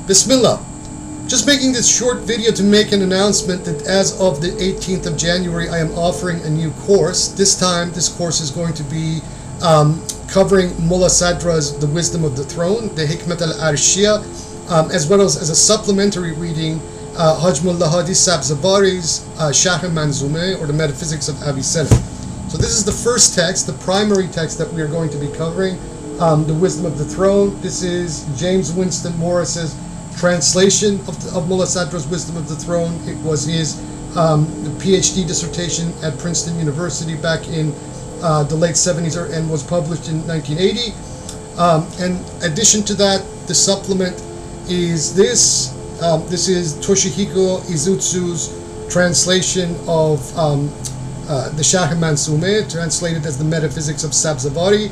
Bismillah. Just making this short video to make an announcement that as of the 18th of January, I am offering a new course. This time, this course is going to be covering Mulla Sadra's The Wisdom of the Throne, the Hikmat al-Arshiyah, as well as a supplementary reading, Haj Mulla Hadi Sabzavari's Sharh Manzume, or the Metaphysics of Avicenna. So this is the first text, the primary text that we are going to be covering, The Wisdom of the Throne. This is James Winston Morris's translation of Mulla Sadra's Wisdom of the Throne. It was his PhD dissertation at Princeton University back in the late 70s and was published in 1980. In addition to that, the supplement is this. This is Toshihiko Izutsu's translation of the Sharh Manzume, translated as the Metaphysics of Sabzavari.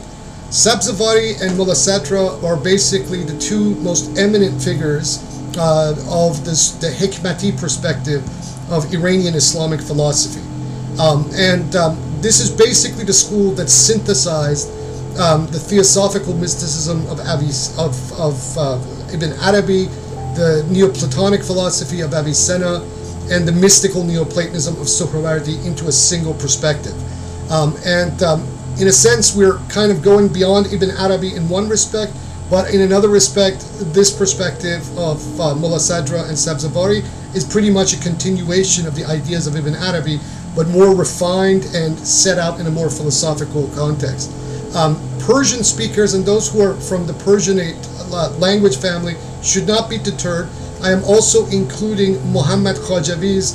Sabzavari and Mulla Sadra are basically the two most eminent figures of the Hikmati perspective of Iranian Islamic philosophy. This is basically the school that synthesized the theosophical mysticism of Ibn Arabi, the Neoplatonic philosophy of Avicenna, and the mystical Neoplatonism of Suhrawardi into a single perspective. In a sense, we're kind of going beyond Ibn Arabi in one respect, but in another respect, this perspective of Mulla Sadra and Sabzavari is pretty much a continuation of the ideas of Ibn Arabi, but more refined and set out in a more philosophical context. Persian speakers and those who are from the Persianate language family should not be deterred. I am also including Muhammad Khajavi's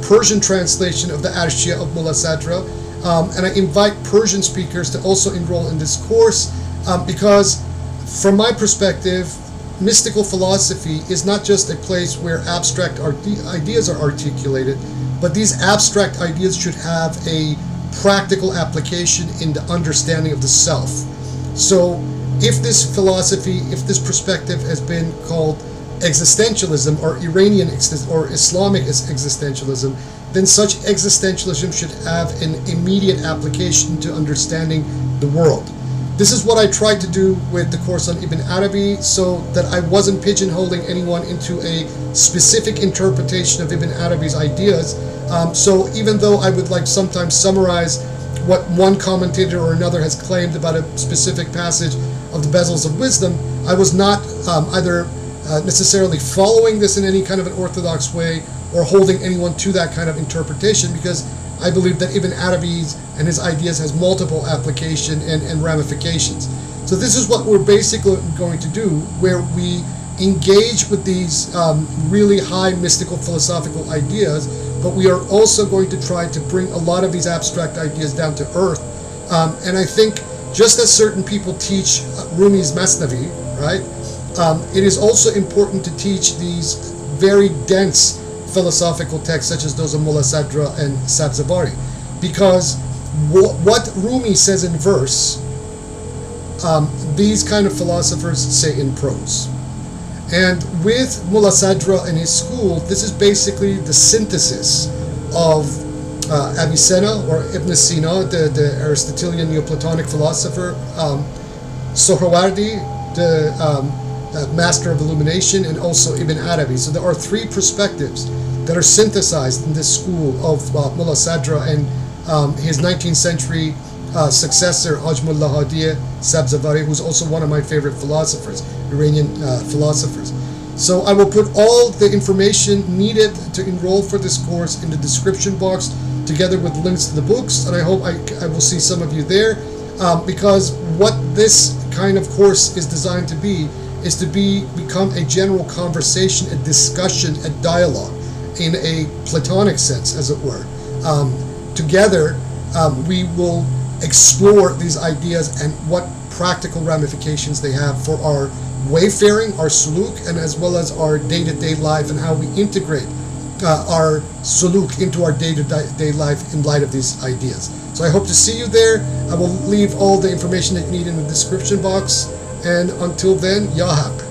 Persian translation of the Arshiyah of Mulla Sadra. And I invite Persian speakers to also enroll in this course because, from my perspective, mystical philosophy is not just a place where abstract ideas are articulated, but these abstract ideas should have a practical application in the understanding of the self. So if this philosophy, if this perspective has been called existentialism or Iranian or Islamic existentialism, then such existentialism should have an immediate application to understanding the world. This is what I tried to do with the course on Ibn Arabi, so that I wasn't pigeonholing anyone into a specific interpretation of Ibn Arabi's ideas. So even though I would like sometimes summarize what one commentator or another has claimed about a specific passage of the Bezels of Wisdom, I was not either necessarily following this in any kind of an orthodox way or holding anyone to that kind of interpretation, because I believe that Ibn Arabi's and his ideas has multiple application and ramifications. So this is what we're basically going to do, where we engage with these really high mystical philosophical ideas, but we are also going to try to bring a lot of these abstract ideas down to earth. And I think just as certain people teach Rumi's Masnavi, right, it is also important to teach these very dense philosophical texts such as those of Mulla Sadra and Sabzavari, because what Rumi says in verse, these kind of philosophers say in prose. And with Mulla Sadra and his school, this is basically the synthesis of Avicenna or Ibn Sina, the Aristotelian Neoplatonic philosopher, Suhrawardi, the master of illumination, and also Ibn Arabi. So there are three perspectives that are synthesized in this school of Mulla Sadra and his 19th century successor, Haj Mulla Hadi Sabzavari, who's also one of my favorite philosophers, Iranian philosophers. So I will put all the information needed to enroll for this course in the description box, together with links to the books, and I hope I will see some of you there, because what this kind of course is designed to be is to become a general conversation, a discussion, a dialogue, in a Platonic sense, as it were. Together, we will explore these ideas and what practical ramifications they have for our wayfaring, our suluk, and as well as our day-to-day life, and how we integrate our suluk into our day-to-day life in light of these ideas. So I hope to see you there. I will leave all the information that you need in the description box. And until then, Yahak.